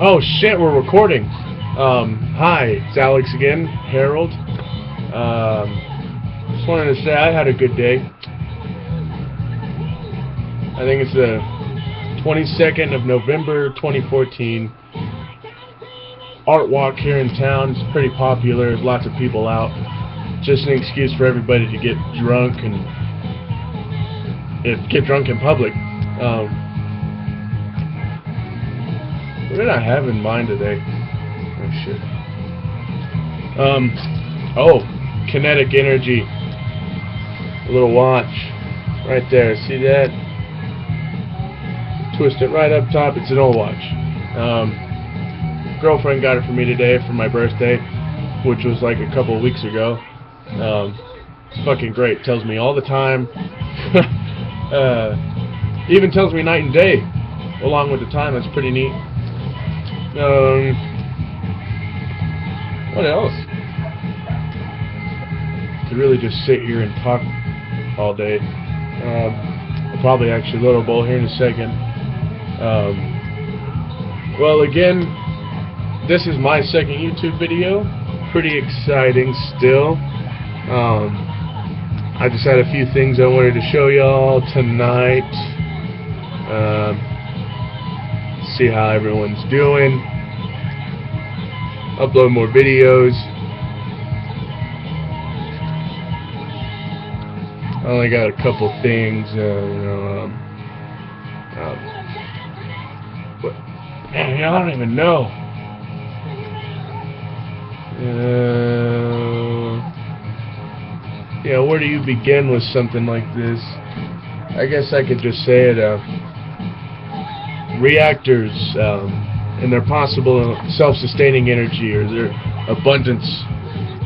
Oh shit, we're recording. Hi, it's Alex again, Harold. Just wanted to say I had a good day. I think it's the 22nd of November 2014. Art walk here in town. It's pretty popular. There's lots of people out. Just an excuse for everybody to get drunk and get drunk in public. What did I have in mind today? Oh shit. Kinetic energy. A little watch. Right there. See that? Twist it right up top. It's an old watch. Girlfriend got it for me today for my birthday, which was like a couple of weeks ago. It's fucking great. Tells me all the time. Even tells me night and day along with the time. That's pretty neat. What else? Could really just sit here and talk all day. I'll probably actually load a bowl here in a second. Well, again, this is my second YouTube video. Pretty exciting still. I just had a few things I wanted to show y'all tonight. See how everyone's doing. Upload more videos. I only got a couple things, but man, I don't even know. Yeah, where do you begin with something like this? I guess I could just say it. Reactors and their possible self-sustaining energy, or their abundance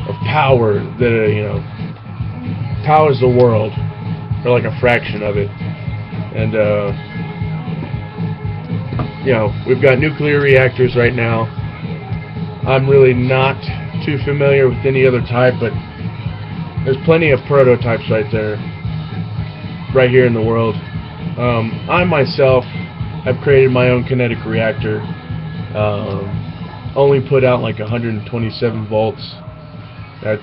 of power that powers the world, or like a fraction of it. And we've got nuclear reactors right now. I'm really not too familiar with any other type, but there's plenty of prototypes right there, right here in the world. I myself have created my own kinetic reactor. Only put out like 127 volts. I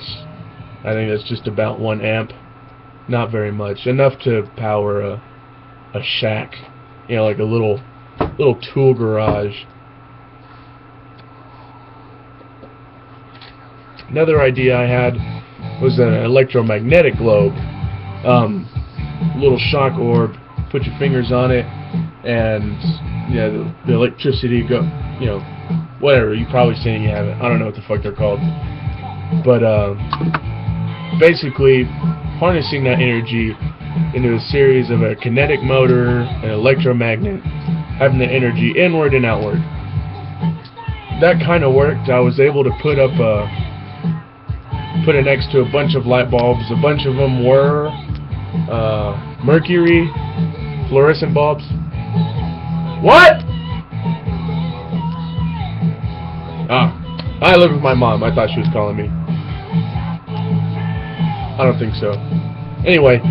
think that's just about 1 amp. Not very much. Enough to power a shack. Like a little tool garage. Another idea I had was an electromagnetic globe. Little shock orb. Put your fingers on it, and the electricity go. Whatever. You've probably seen it. You haven't. I don't know what the fuck they're called. But basically, harnessing that energy into a series of a kinetic motor, an electromagnet, having the energy inward and outward. That kind of worked. I was able to put it next to a bunch of light bulbs. A bunch of them were mercury fluorescent bulbs. What? I live with my mom. I thought she was calling me. I don't think so. Anyway,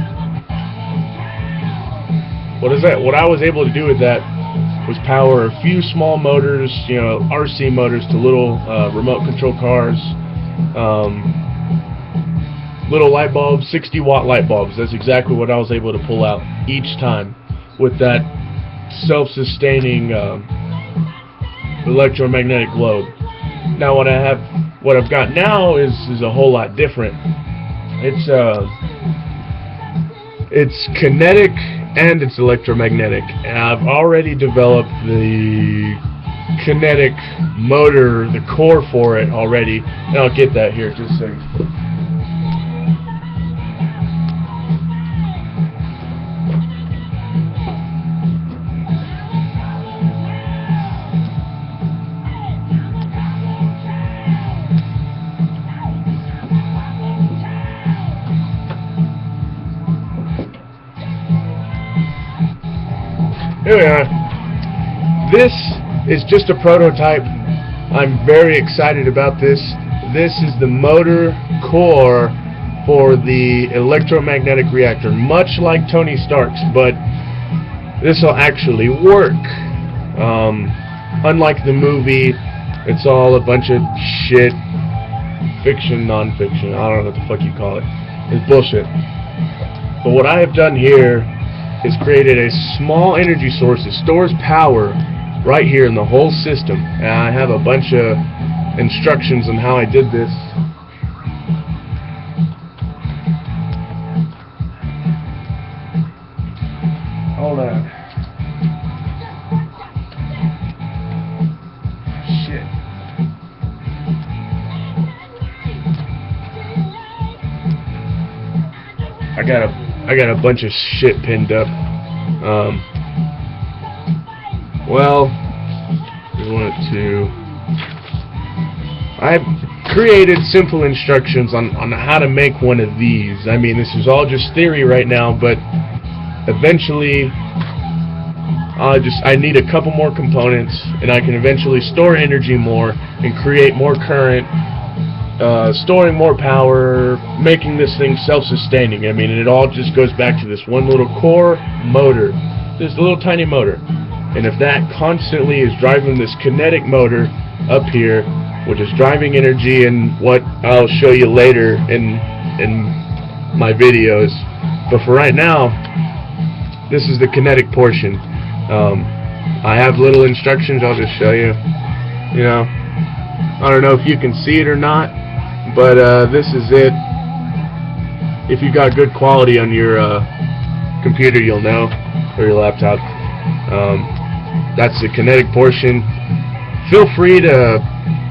what I was able to do with that was power a few small motors, RC motors, to little remote control cars, little light bulbs, 60-watt light bulbs. That's exactly what I was able to pull out each time with that self-sustaining electromagnetic globe. Now what I've got now is a whole lot different. It's kinetic and it's electromagnetic, and I've already developed the kinetic motor, the core for it already, and I'll get that here just a second. Here we are. This is just a prototype. I'm very excited about this. This is the motor core for the electromagnetic reactor, much like Tony Stark's, but this will actually work. unlike the movie, it's all a bunch of shit, fiction, non-fiction, I don't know what the fuck you call it. It's bullshit. But what I have done here is created a small energy source that stores power right here in the whole system. And I have a bunch of instructions on how I did this. Hold on. Shit. I got a bunch of shit pinned up. Well, we want to. I've created simple instructions on how to make one of these. I mean, this is all just theory right now, but eventually I need a couple more components, and I can eventually store energy more and create more current, storing more power, making this thing self-sustaining. I mean, it all just goes back to this one little core motor, this little tiny motor. And if that constantly is driving this kinetic motor up here, which is driving energy, and what I'll show you later in my videos. But for right now, this is the kinetic portion. I have little instructions. I'll just show you. You know, I don't know if you can see it or not, but this is it. If you got good quality on your computer, you'll know, or your laptop. That's the kinetic portion. Feel free to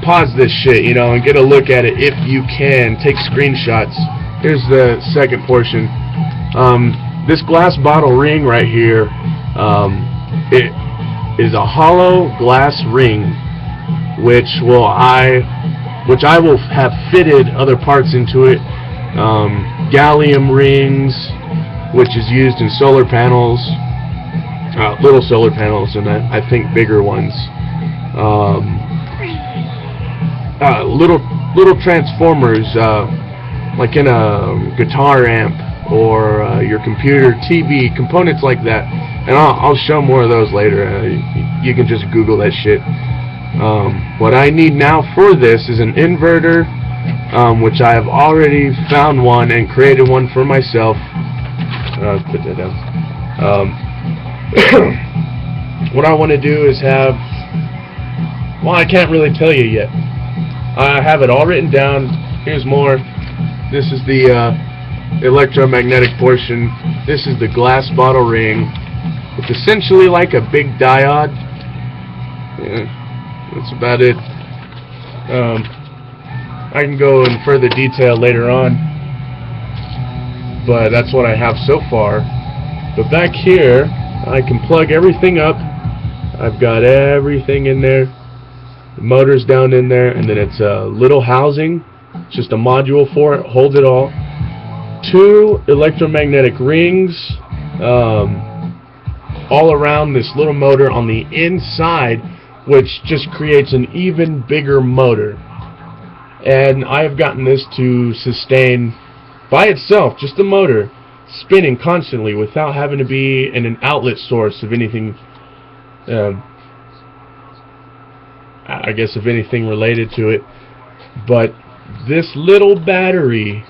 pause this shit, you know, and get a look at it if you can. Take screenshots. Here's the second portion. This glass bottle ring right here, it is a hollow glass ring, which I will have fitted other parts into it. Gallium rings, which is used in solar panels, little solar panels, and I think bigger ones. Little transformers, like in a guitar amp or your computer, TV, components like that. And I'll show more of those later. You can just Google that shit. What I need now for this is an inverter, which I have already found one and created one for myself. Put that down. What I want to do is have, well, I can't really tell you yet. I have it all written down. Here's more. This is the electromagnetic portion. This is the glass bottle ring. It's essentially like a big diode. Yeah, that's about it. I can go in further detail later on, but that's what I have so far. But back here, I can plug everything up. I've got everything in there. The motor's down in there, and then it's a little housing. It's just a module for it. Hold it all. 2 electromagnetic rings all around this little motor on the inside, which just creates an even bigger motor. And I have gotten this to sustain by itself, just the motor, spinning constantly without having to be in an outlet source of anything, I guess, of anything related to it. But this little battery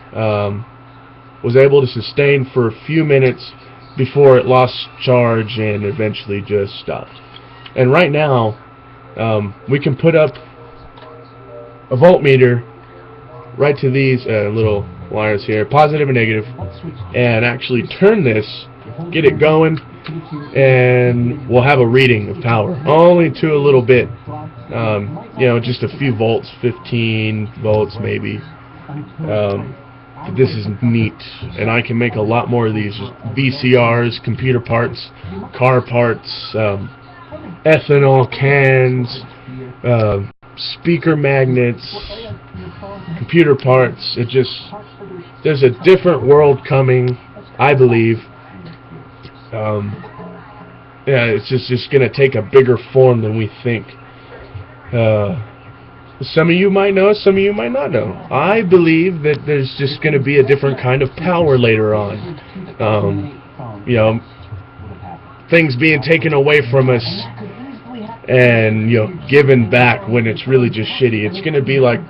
was able to sustain for a few minutes before it lost charge and eventually just stopped. And right now, we can put up a voltmeter right to these little wires here, positive and negative, and actually turn this, get it going, and we'll have a reading of power, only to a little bit, you know, just a few volts, 15 volts maybe. This is neat, and I can make a lot more of these. VCRs, computer parts, car parts, ethanol cans, speaker magnets, computer parts. It just, there's a different world coming, I believe. Yeah, it's just gonna take a bigger form than we think. Some of you might know, some of you might not know. I believe that there's just gonna be a different kind of power later on. You know, things being taken away from us, and, you know, giving back when it's really just shitty. It's going to be like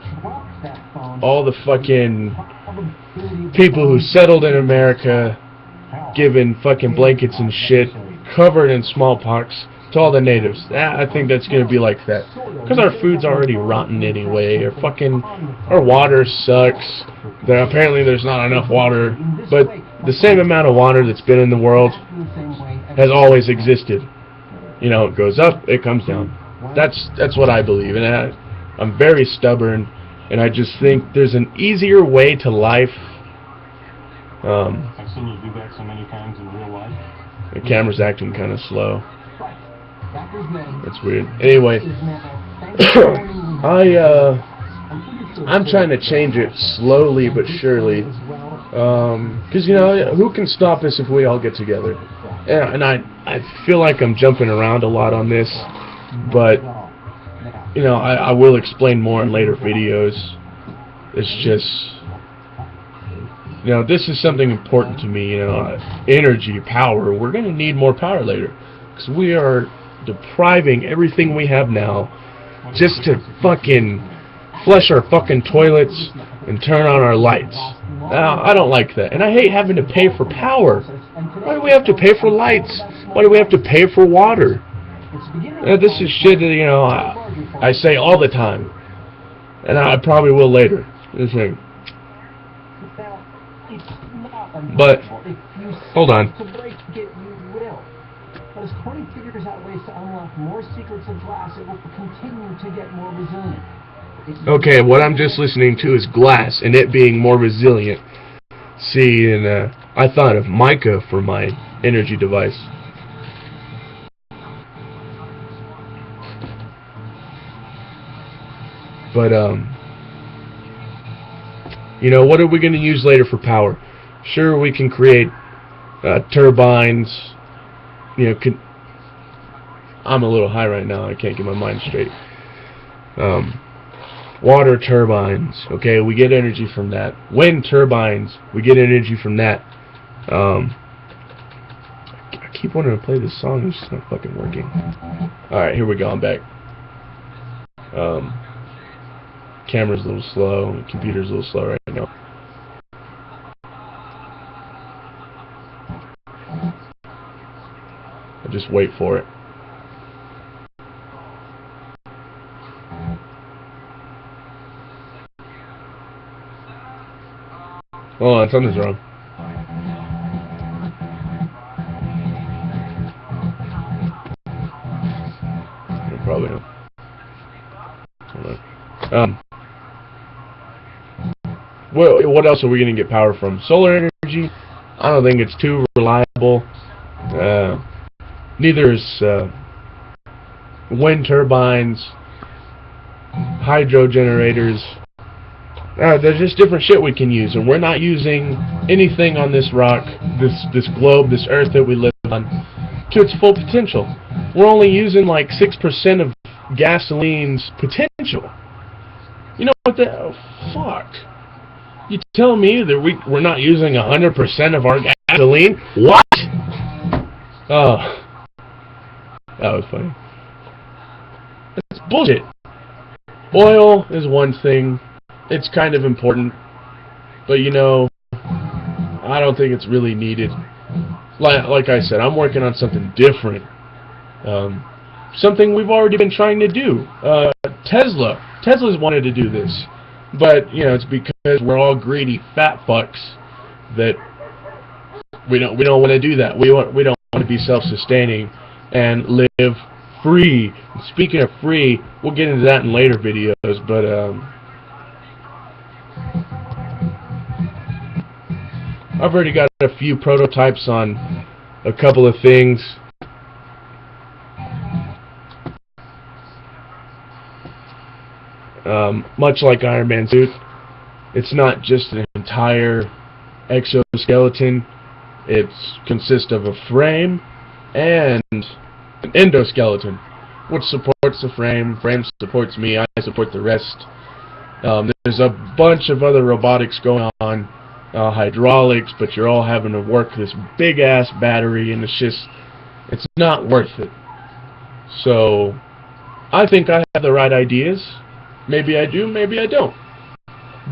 all the fucking people who settled in America giving fucking blankets and shit covered in smallpox to all the natives. I think that's going to be like that. Because our food's already rotten anyway. Our water sucks. Apparently there's not enough water. But the same amount of water that's been in the world has always existed. You know, it goes up, it comes down. That's what I believe. And I'm very stubborn. And I just think there's an easier way to life. I've seen you do that so many times in real life. The camera's acting kind of slow. That's weird. Anyway, I'm trying to change it slowly but surely. Because, you know, who can stop us if we all get together? And I feel like I'm jumping around a lot on this, but, you know, I will explain more in later videos. It's just, you know, this is something important to me, you know, energy, power. We're going to need more power later, because we are depriving everything we have now just to fucking flush our fucking toilets and turn on our lights. I don't like that, and I hate having to pay for power. Why do we have to pay for lights? Why do we have to pay for water? This is shit that, you know, I say all the time, and I probably will later. This thing. But hold on. But as Corny figures out ways to unlock more secrets of glass, it will continue to get more resilient. Okay, what I'm just listening to is glass, and it being more resilient. See, and I thought of mica for my energy device. But, you know, what are we going to use later for power? Sure, we can create turbines. You know, I'm a little high right now. I can't get my mind straight. Water turbines. Okay, we get energy from that. Wind turbines. We get energy from that. I keep wanting to play this song. It's just not fucking working. Alright, here we go. I'm back. Camera's a little slow. Computer's a little slow right now. Just wait for it. Oh, something's wrong. Probably not. Hold on. What else are we going to get power from? Solar energy? I don't think it's too reliable. Neither is wind turbines, hydro generators. There's just different shit we can use, and we're not using anything on this rock, this globe, this earth that we live on, to its full potential. We're only using like 6% of gasoline's potential. You know what the... Oh, fuck. You tell me that we're not using 100% of our gasoline? What? Oh. That was funny. It's bullshit. Oil is one thing. It's kind of important. But, you know, I don't think it's really needed. Like I said, I'm working on something different. Something we've already been trying to do. Tesla's wanted to do this. But, you know, it's because we're all greedy fat fucks that we don't want to do that. We don't want to be self-sustaining and live free. Speaking of free, we'll get into that in later videos, but I've already got a few prototypes on a couple of things. Much like Iron Man suit, it's not just an entire exoskeleton. It consists of a frame and an endoskeleton, which supports the frame. Frame supports me. I support the rest. There's a bunch of other robotics going on, hydraulics, but you're all having to work this big ass battery, and it's not worth it. So I think I have the right ideas. Maybe I do, maybe I don't.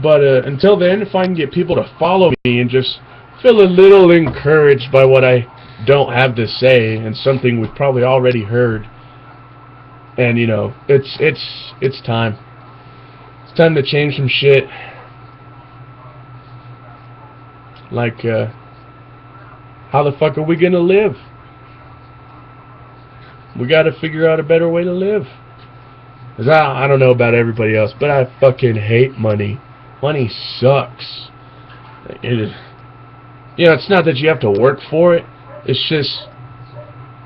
But until then, if I can get people to follow me and just feel a little encouraged by what I don't have to say and something we've probably already heard, and you know, it's time. It's time to change some shit. Like, how the fuck are we gonna live? We gotta figure out a better way to live. 'Cause I don't know about everybody else, but I fucking hate money. Money sucks. It is, you know, it's not that you have to work for it. It's just,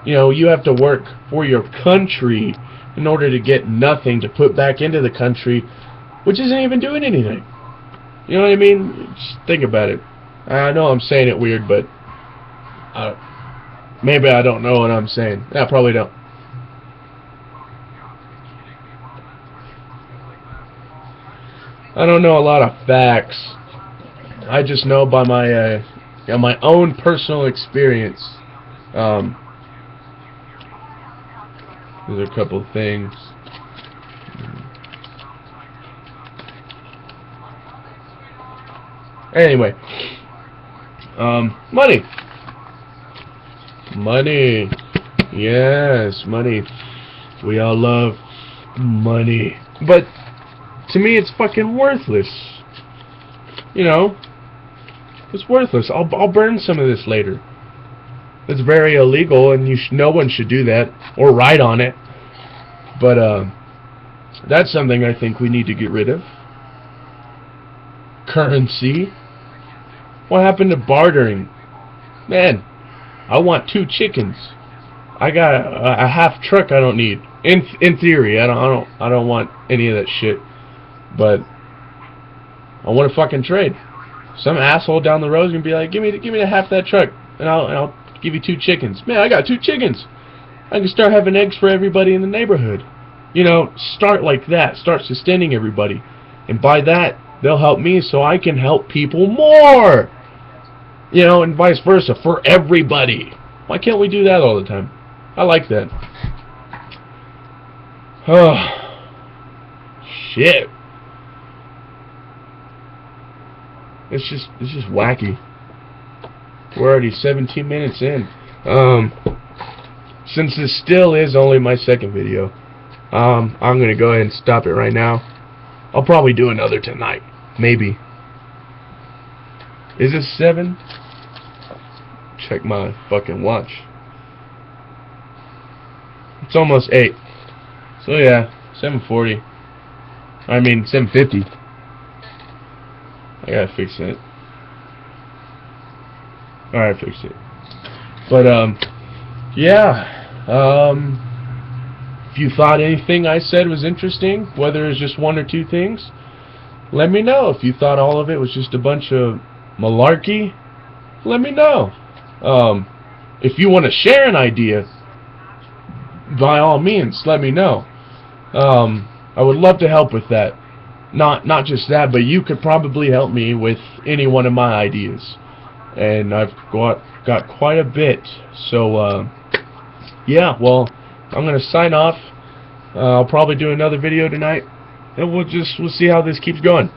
you know, you have to work for your country in order to get nothing to put back into the country, which isn't even doing anything. You know what I mean? Just think about it. I know I'm saying it weird, but maybe I don't know what I'm saying. I probably don't. I don't know a lot of facts. I just know by my own personal experience. There's a couple things. Anyway, money. Money. Yes, money. We all love money. But to me, it's fucking worthless. You know, it's worthless. I'll burn some of this later. It's very illegal, and no one should do that or write on it. But that's something I think we need to get rid of. Currency. What happened to bartering? Man, I want 2 chickens. I got a half truck I don't need. In theory, I don't want any of that shit. But I want to fucking trade. Some asshole down the road is gonna be like, give me the half that truck, and I'll give you 2 chickens. Man, I got 2 chickens. I can start having eggs for everybody in the neighborhood. You know, start like that. Start sustaining everybody, and by that they'll help me, so I can help people more. You know, and vice versa for everybody. Why can't we do that all the time? I like that. Oh, shit. It's just wacky. We're already 17 minutes in. Since this still is only my second video, I'm gonna go ahead and stop it right now. I'll probably do another tonight, maybe. Is it 7? Check my fucking watch. It's almost 8. So yeah, 7:40. I mean 7:50. I gotta fix that. Alright, fix it. But yeah. If you thought anything I said was interesting, whether it's just 1 or 2 things, let me know. If you thought all of it was just a bunch of malarkey, let me know. If you want to share an idea, by all means, let me know. I would love to help with that. Not just that, but you could probably help me with any one of my ideas. And I've got quite a bit. So, yeah, well, I'm going to sign off. I'll probably do another video tonight. And we'll see how this keeps going.